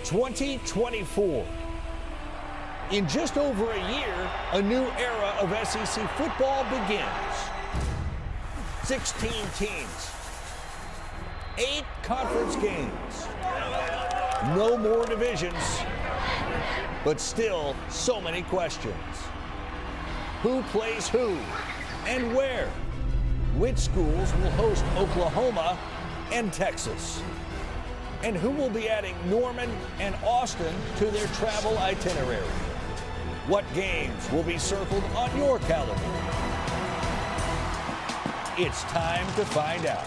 2024. In just over a year, a new era of SEC football begins. 16 teams, 8 conference games, no more divisions, but still so many questions. Who plays who and where? Which schools will host Oklahoma and Texas? And who will be adding Norman and Austin to their travel itinerary? What games will be circled on your calendar? It's time to find out.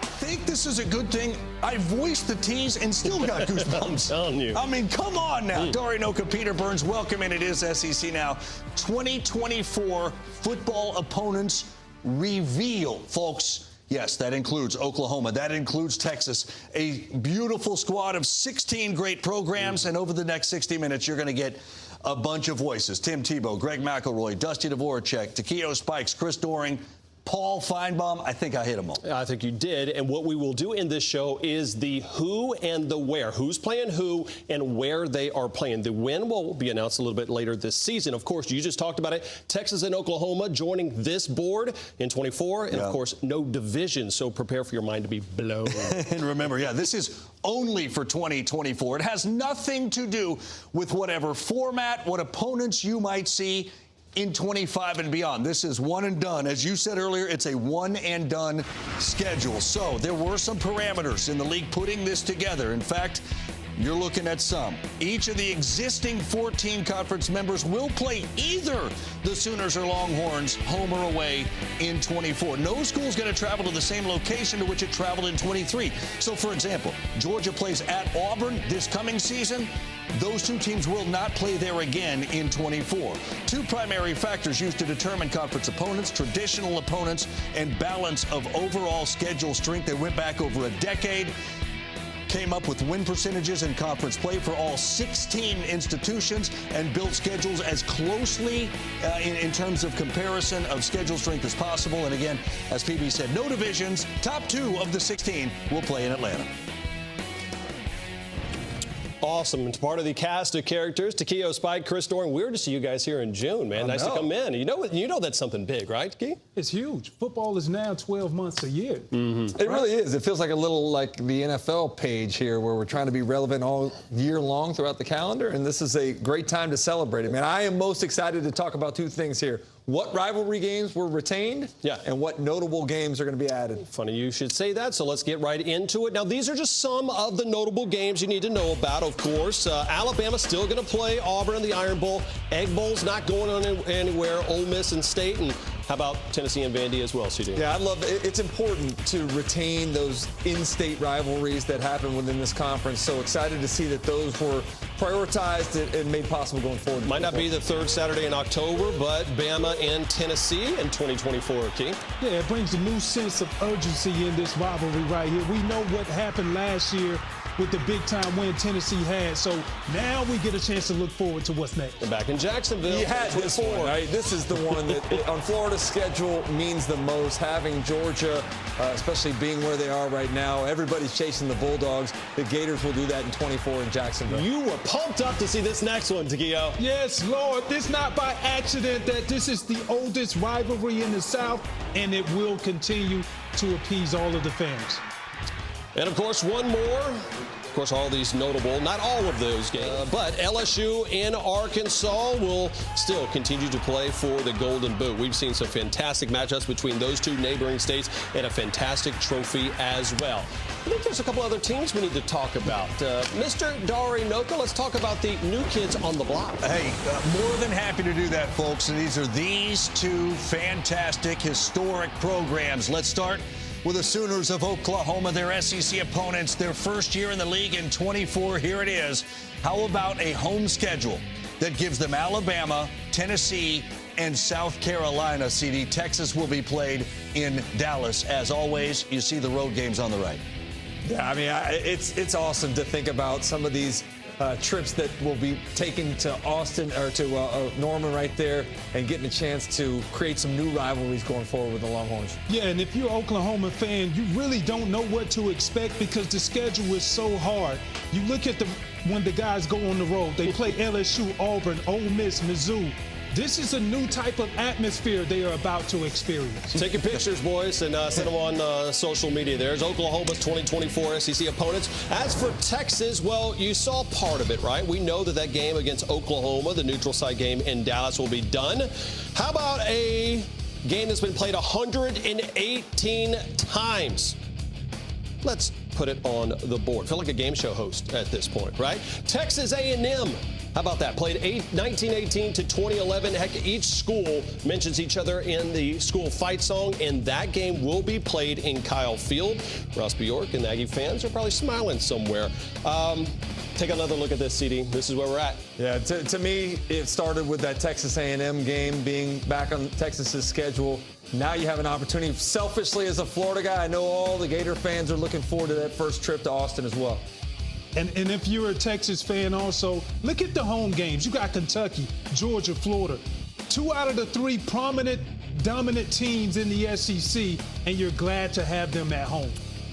I think this is a good thing. I voiced the tease and still got goosebumps. I'm telling you. I mean, come on now. Dari Noka, Peter Burns, welcome in. It is SEC Now. 2024 football opponents reveal, folks. Yes, that includes Oklahoma. That includes Texas. A beautiful squad of 16 great programs. And over the next 60 minutes, you're going to get a bunch of voices. Tim Tebow, Greg McElroy, Dusty Dvorak, Takeo Spikes, Chris Doering, Paul Feinbaum. I think I hit them all. I think you did. And what we will do in this show is the who and the where. Who's playing who and where they are playing. The when will be announced a little bit later this season. Of course, you just talked about it. Texas and Oklahoma joining this board in 24. And, of course, no division. So prepare for your mind to be blown. And remember, this is only for 2024. It has nothing to do with whatever format, what opponents you might see in 25 and beyond. This is one and done. As you said earlier, it's a one and done schedule. So there were some parameters in the league putting this together. In fact, you're looking at some. Each of the existing 14 conference members will play either the Sooners or Longhorns, home or away, in 24. No school's going to travel to the same location to which it traveled in 23. So, for example, Georgia plays at Auburn this coming season. Those two teams will not play there again in 24. Two primary factors used to determine conference opponents, traditional opponents, and balance of overall schedule strength. They went back over a decade. Came up with win percentages in conference play for all 16 institutions and built schedules as closely in terms of comparison of schedule strength as possible. And again, as PB said, no divisions. Top 2 of the 16 will play in Atlanta. Awesome. It's part of the cast of characters. Takeo Spike, Chris Doering. Weird to see you guys here in June, man. Nice to come in. You know that's something big, right, Key? It's huge. Football is now 12 months a year. Mm-hmm. It really is. It feels like a little like the NFL page here where we're trying to be relevant all year long throughout the calendar, and this is a great time to celebrate it. Man, I am most excited to talk about two things here. What rivalry games were retained, and what notable games are going to be added. Funny you should say that, so let's get right into it. Now, these are just some of the notable games you need to know about, of course. Alabama's still going to play Auburn in the Iron Bowl. Egg Bowl's not going on anywhere. Ole Miss and State. And how about Tennessee and Vandy as well, CD? Yeah, I love it. It's important to retain those in-state rivalries that happen within this conference. So excited to see that those were prioritized and made possible going forward. Might not be the third Saturday in October, but Bama and Tennessee in 2024, King. Yeah, it brings a new sense of urgency in this rivalry right here. We know what happened last year with the big-time win Tennessee had. So now we get a chance to look forward to what's next. And back in Jacksonville. You had this one, right? This is the one that on Florida's schedule means the most. Having Georgia, especially being where they are right now, everybody's chasing the Bulldogs. The Gators will do that in 24 in Jacksonville. You were pumped up to see this next one, Takeo. Yes, Lord. It's not by accident that this is the oldest rivalry in the South, and it will continue to appease all of the fans. And, of course, one more. Of course, all these notable, not all of those games, but LSU and Arkansas will still continue to play for the Golden Boot. We've seen some fantastic matchups between those two neighboring states and a fantastic trophy as well. I think there's a couple other teams we need to talk about. Mr. Dari Noka, let's talk about the new kids on the block. Hey, more than happy to do that, folks. And these two fantastic, historic programs. Let's start with the Sooners of Oklahoma, their SEC opponents, their first year in the league in 24. Here it is. How about a home schedule that gives them Alabama, Tennessee, and South Carolina, CD? Texas will be played in Dallas. As always, you see the road games on the right. Yeah, I mean, it's awesome to think about some of these trips that will be taken to Austin or to Norman right there and getting a chance to create some new rivalries going forward with the Longhorns. Yeah, and if you're an Oklahoma fan, you really don't know what to expect because the schedule is so hard. You look at when the guys go on the road, they play LSU, Auburn, Ole Miss, Mizzou. This is a new type of atmosphere they are about to experience. Take your pictures, boys, and send them on social media. There's Oklahoma's 2024 SEC opponents. As for Texas, well, you saw part of it, right? We know that game against Oklahoma, the neutral site game in Dallas, will be done. How about a game that's been played 118 times? Let's put it on the board. Feel like a game show host at this point, right? Texas A&M. How about that? Played 1918 to 2011. Heck, each school mentions each other in the school fight song, and that game will be played in Kyle Field. Ross Bjork and Aggie fans are probably smiling somewhere. Take another look at this, CD. This is where we're at. Yeah, to me, it started with that Texas A&M game being back on Texas's schedule. Now you have an opportunity. Selfishly, as a Florida guy, I know all the Gator fans are looking forward to that first trip to Austin as well. And if you're a Texas fan also, look at the home games. You got Kentucky, Georgia, Florida. 2 out of the 3 prominent, dominant teams in the SEC, and you're glad to have them at home.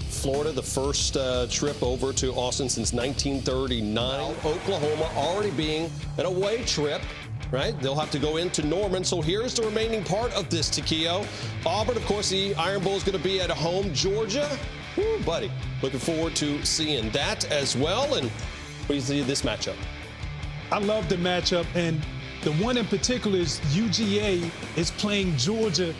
Florida, the first trip over to Austin since 1939. Oklahoma already being an away trip, right? They'll have to go into Norman. So here's the remaining part of this, Takeo. Auburn, of course, the Iron Bowl is going to be at home. Georgia, woo, buddy. Looking forward to seeing that as well. And what do you see of this matchup? I love the matchup, and the one in particular is UGA is playing Georgia.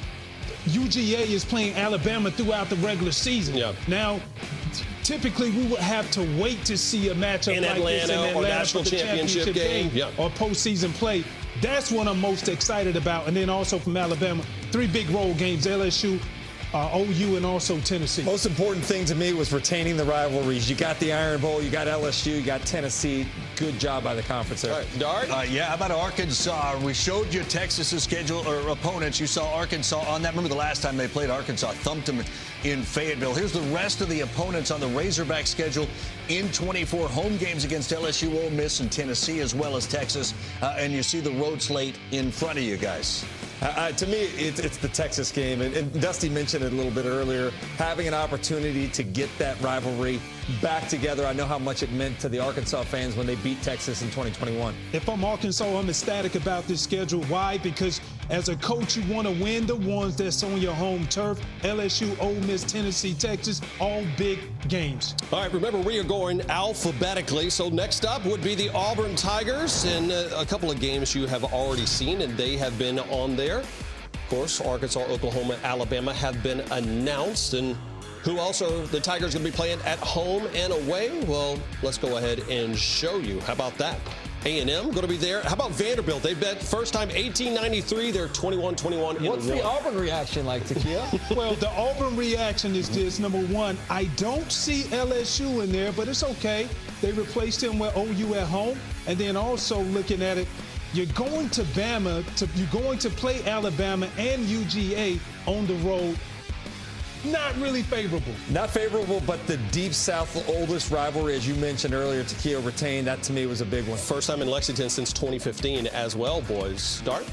UGA is playing Alabama throughout the regular season. Yeah. Now, typically we would have to wait to see a matchup in like Atlanta, this in Atlanta or national for the championship game. Yeah. or postseason play. That's what I'm most excited about. And then also from Alabama, 3 big road games: LSU, OU, and also Tennessee. Most important thing to me was retaining the rivalries. You got the Iron Bowl, you got LSU, you got Tennessee. Good job by the conference there. All right, Dart? Yeah, how about Arkansas? We showed you Texas's schedule or opponents. You saw Arkansas on that. Remember the last time they played Arkansas, thumped them in Fayetteville. Here's the rest of the opponents on the Razorback schedule in 24 home games against LSU, Ole Miss, and Tennessee, as well as Texas. And you see the road slate in front of you guys. To me, it's the Texas game. And Dusty mentioned it a little bit earlier. Having an opportunity to get that rivalry back together. I know how much it meant to the Arkansas fans when they beat Texas in 2021. If I'm Arkansas, I'm ecstatic about this schedule. Why? Because as a coach, you want to win the ones that's on your home turf. LSU, Ole Miss, Tennessee, Texas, all big games. All right, remember, we are going alphabetically. So next up would be the Auburn Tigers, and a couple of games you have already seen, and they have been on there. Of course, Arkansas, Oklahoma, Alabama have been announced. And who also the Tigers going to be playing at home and away? Well, let's go ahead and show you. How about that? A&M going to be there. How about Vanderbilt? They bet first time 1893. They're 21-21 in What's the Auburn reaction like, Takeo? Well, the Auburn reaction is this. Number one, I don't see LSU in there, but it's okay. They replaced him with OU at home. And then also looking at it, you're going to Bama. You're going to play Alabama and UGA on the road. Not really favorable. Not favorable, but the Deep South, the oldest rivalry, as you mentioned earlier, Takeo retained. That to me was a big one. First time in Lexington since 2015 as well, boys. Dart?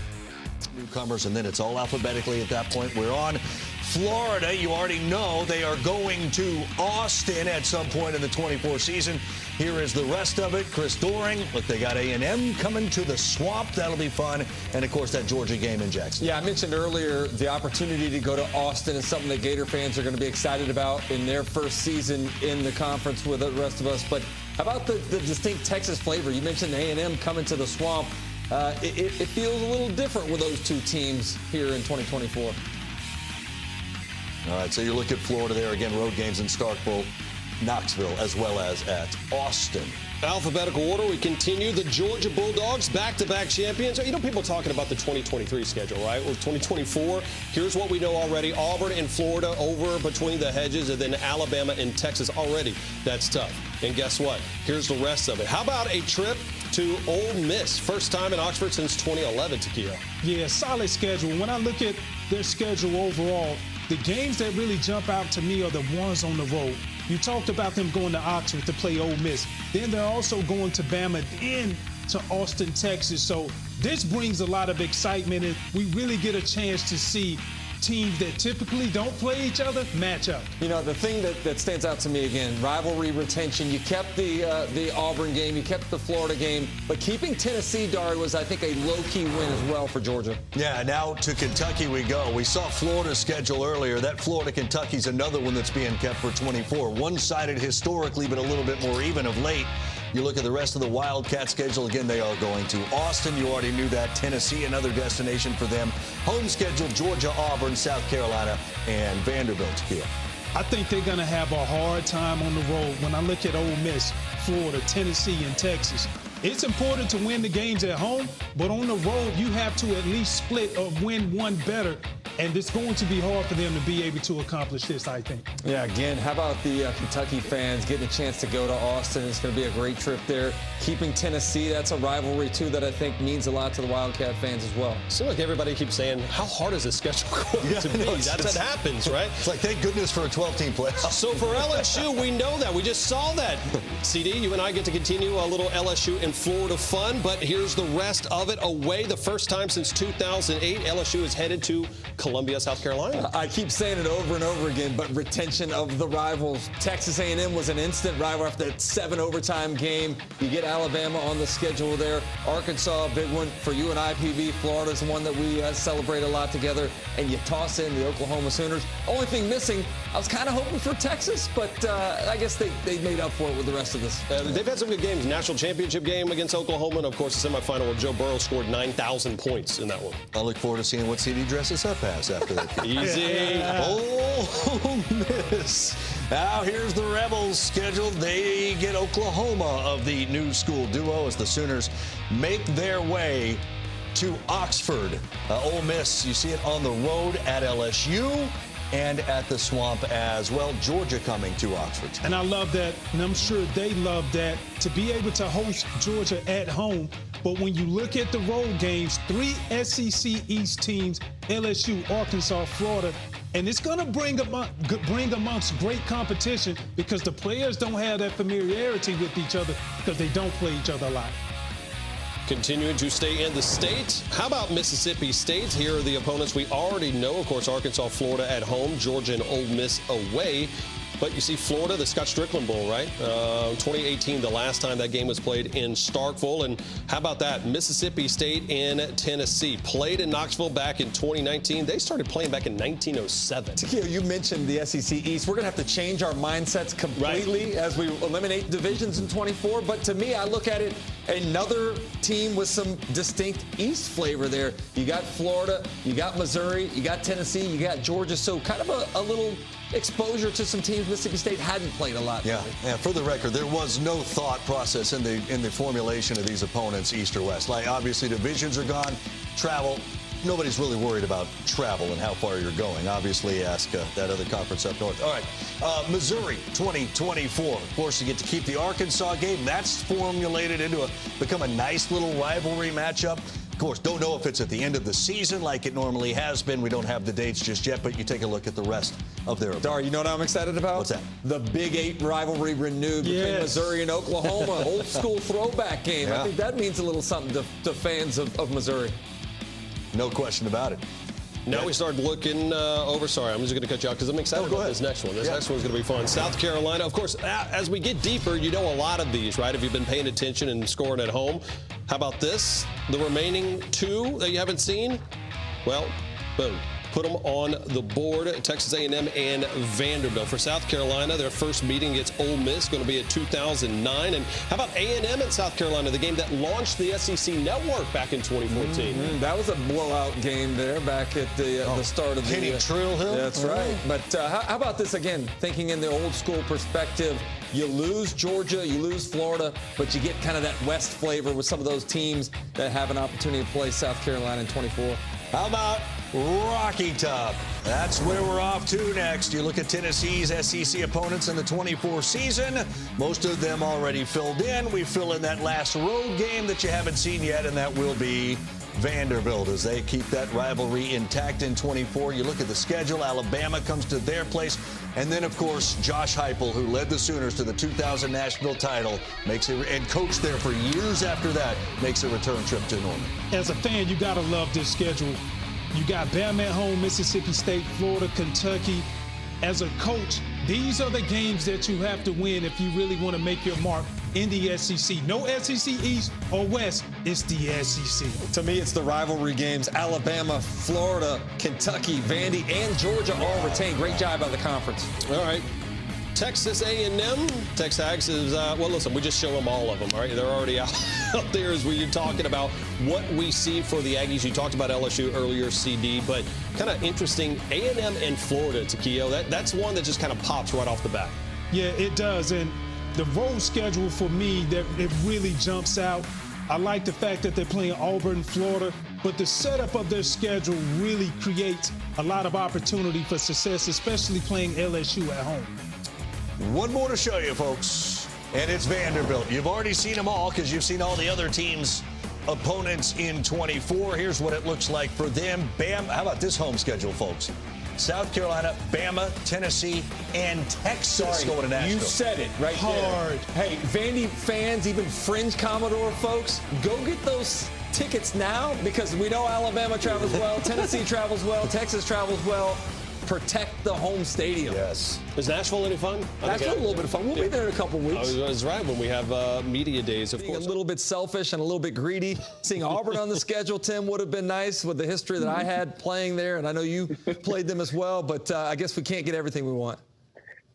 Newcomers, and then it's all alphabetically at that point. We're on Florida. You already know they are going to Austin at some point in the 24 season. Here is the rest of it. Chris Doering. Look, they got A&M coming to the Swamp. That'll be fun. And, of course, that Georgia game in Jackson. Yeah, I mentioned earlier the opportunity to go to Austin is something that Gator fans are going to be excited about in their first season in the conference with the rest of us. But how about the distinct Texas flavor? You mentioned A&M coming to the Swamp. It feels a little different with those 2 teams here in 2024. All right, so you look at Florida there again, road games in Starkville, Knoxville, as well as at Austin. Alphabetical order, we continue. The Georgia Bulldogs, back-to-back champions. You know, people talking about the 2023 schedule, right? Well, 2024, here's what we know already. Auburn and Florida over between the hedges, and then Alabama and Texas already. That's tough. And guess what? Here's the rest of it. How about a trip to Ole Miss? First time in Oxford since 2011, Takeo. Yeah, solid schedule. When I look at their schedule overall, the games that really jump out to me are the ones on the road. You talked about them going to Oxford to play Ole Miss. Then they're also going to Bama, then to Austin, Texas. So this brings a lot of excitement, and we really get a chance to see teams that typically don't play each other match up. You know, the thing that stands out to me again, rivalry retention. You kept the Auburn game, you kept the Florida game, but keeping Tennessee, Dari, was, I think, a low-key win as well for Georgia. Yeah, now to Kentucky we go. We saw Florida's schedule earlier. That Florida-Kentucky's another one that's being kept for 24. One-sided historically, but a little bit more even of late. You look at the rest of the Wildcat schedule. Again, they are going to Austin. You already knew that. Tennessee, another destination for them. Home schedule, Georgia, Auburn, South Carolina, and Vanderbilt. Kia. I think they're going to have a hard time on the road. When I look at Ole Miss, Florida, Tennessee, and Texas, it's important to win the games at home, but on the road, you have to at least split or win one better. And it's going to be hard for them to be able to accomplish this, I think. Yeah, again, how about the Kentucky fans getting a chance to go to Austin? It's going to be a great trip there. Keeping Tennessee, that's a rivalry, too, that I think means a lot to the Wildcat fans as well. It seems like everybody keeps saying, how hard is this schedule going to be? That's what happens, right? It's like, thank goodness for a 12-team playoff. So for LSU, we know that. We just saw that. CD, you and I get to continue a little LSU and Florida fun, but here's the rest of it away. The first time since 2008, LSU is headed to Columbia, South Carolina. I keep saying it over and over again, but retention of the rivals. Texas A&M was an instant rival after that 7 overtime game. You get Alabama on the schedule there. Arkansas, a big one for you and IPV. Florida's one that we celebrate a lot together. And you toss in the Oklahoma Sooners. Only thing missing, I was kind of hoping for Texas, but I guess they made up for it with the rest of this. They've had some good games. National championship game against Oklahoma, and of course the semifinal where Joe Burrow scored 9,000 points in that one. I look forward to seeing what CD dresses up as after that. Easy. Ole Miss. Now here's the Rebels scheduled. They get Oklahoma of the new school duo as the Sooners make their way to Oxford. Ole Miss, you see it on the road at LSU and at the Swamp as well. Georgia coming to Oxford. And I love that, and I'm sure they love that, to be able to host Georgia at home. But when you look at the road games, 3 SEC East teams, LSU, Arkansas, Florida, and it's going to bring amongst great competition because the players don't have that familiarity with each other because they don't play each other a lot. Continuing to stay in the state. How about Mississippi State? Here are the opponents we already know. Of course, Arkansas, Florida at home, Georgia and Ole Miss away. But you see Florida, the Scott Strickland Bowl, right? 2018, the last time that game was played in Starkville. And how about that? Mississippi State in Tennessee. Played in Knoxville back in 2019. They started playing back in 1907. Takeo, you mentioned the SEC East. We're going to have to change our mindsets completely as we eliminate divisions in 24. But to me, I look at it, another team with some distinct East flavor there. You got Florida, you got Missouri, you got Tennessee, you got Georgia. So kind of a little exposure to some teams Mississippi State hadn't played a lot. Yeah, for the record, there was no thought process in the formulation of these opponents, East or West. Like, obviously, divisions are gone. Travel, nobody's really worried about travel and how far you're going. Obviously, ask that other conference up north. All right, Missouri 2024. Of course, you get to keep the Arkansas game. That's formulated into become a nice little rivalry matchup. Of course, don't know if it's at the end of the season like it normally has been. We don't have the dates just yet, but you take a look at the rest of their opponents. Dar, you know what I'm excited about? What's that? The Big 8 rivalry renewed between Missouri and Oklahoma. Old school throwback game. Yeah. I think that means a little something to fans of Missouri. No question about it. Now we start looking over. Sorry, I'm just going to cut you out because I'm excited about this next one. This next one's going to be fun. South Carolina. Of course, as we get deeper, you know a lot of these, right? If you've been paying attention and scoring at home. How about this? The remaining 2 that you haven't seen? Well, boom. Put them on the board. Texas A&M and Vanderbilt. For South Carolina, their first meeting against Ole Miss going to be at 2009. And how about A&M at South Carolina, the game that launched the SEC network back in 2014? That was a blowout game there back at the start of Kenny Trill Hill. That's right. But how about this again? Thinking in the old school perspective, you lose Georgia, you lose Florida, but you get kind of that West flavor with some of those teams that have an opportunity to play South Carolina in 24. How about Rocky Top? That's where we're off to next. You look at Tennessee's SEC opponents in the 24 season. Most of them already filled in. We fill in that last road game that you haven't seen yet, and that will be Vanderbilt as they keep that rivalry intact in 24. You look at the schedule, Alabama comes to their place. And then, of course, Josh Heupel, who led the Sooners to the 2000 Nashville title, and coached there for years after that, makes a return trip to Norman. As a fan, you got to love this schedule. You got Bama at home, Mississippi State, Florida, Kentucky. As a coach, these are the games that you have to win if you really want to make your mark in the SEC. No SEC East or West, it's the SEC. To me, it's the rivalry games. Alabama, Florida, Kentucky, Vandy, and Georgia all retain. Great job by the conference. All right. Texas A&M, Tex Ags is, well, listen, we just show them all of them, all right? They're already out there as we're talking about what we see for the Aggies. You talked about LSU earlier, CD, but kind of interesting, A&M and Florida, Takeo. That's one that just kind of pops right off the bat. Yeah, it does. And the road schedule for me, that it really jumps out. I like the fact that they're playing Auburn, Florida, but the setup of their schedule really creates a lot of opportunity for success, especially playing LSU at home. One more to show you, folks, and it's Vanderbilt. You've already seen them all because you've seen all the other teams' opponents in 24. Here's what it looks like for them. Bam! How about this home schedule, folks? South Carolina, Bama, Tennessee, and Texas going to Nashville. You said it right Hard. there. Hey, Vandy fans, even fringe Commodore folks, go get those tickets now because we know Alabama travels well, Tennessee travels well, Texas travels well. Protect the home stadium. Yes. Is Nashville any fun? Nashville a little bit of fun. We'll be there in a couple weeks. That's right, when we have media days, of Being course. a little bit selfish and a little bit greedy. Seeing Auburn on the schedule, Tim, would have been nice with the history that I had playing there, and I know you played them as well, but I guess we can't get everything we want.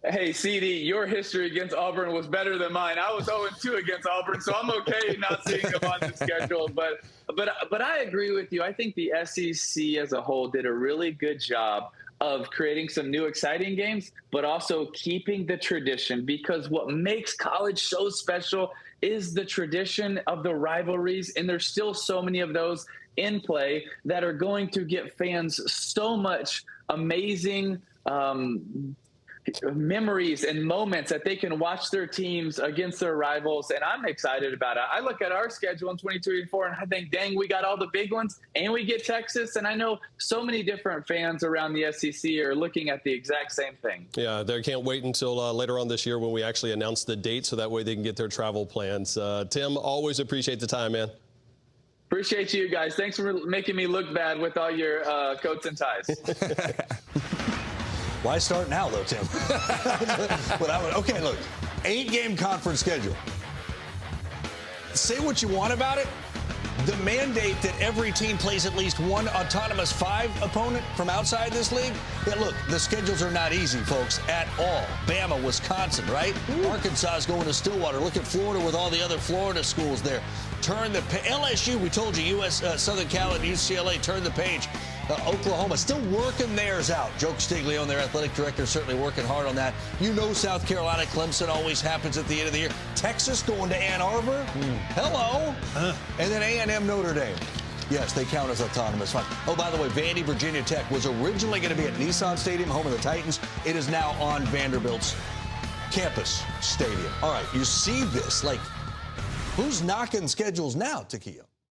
Hey, CD, your history against Auburn was better than mine. I was 0-2 against Auburn, so I'm okay not seeing them on the schedule. But I agree with you. I think the SEC as a whole did a really good job of creating some new exciting games, but also keeping the tradition, because what makes college so special is the tradition of the rivalries, and there's still so many of those in play that are going to get fans so much amazing memories and moments that they can watch their teams against their rivals, and I'm excited about it. I look at our schedule in 22-4 and I think, dang, we got all the big ones and we get Texas, and I know so many different fans around the SEC are looking at the exact same thing. Yeah, they can't wait until later on this year when we actually announce the date so that way they can get their travel plans. Tim, always appreciate the time, man. Appreciate you guys. Thanks for making me look bad with all your coats and ties. Why start now, though, Tim? Okay, look, 8-game conference schedule. Say what you want about it. The mandate that every team plays at least one autonomous 5 opponent from outside this league. Yeah, look, the schedules are not easy, folks, at all. Bama, Wisconsin, right? Arkansas is going to Stillwater. Look at Florida with all the other Florida schools there. LSU, we told you, Southern Cal and UCLA, turn the page. Oklahoma still working theirs out. Joe Castiglione, their athletic director, certainly working hard on that. You know South Carolina, Clemson always happens at the end of the year. Texas going to Ann Arbor. Hello. And then A&M, Notre Dame. Yes, they count as autonomous. Fine. Oh, by the way, Vandy, Virginia Tech was originally going to be at Nissan Stadium, home of the Titans. It is now on Vanderbilt's campus stadium. All right, you see this. Like, who's knocking schedules now, Takeo?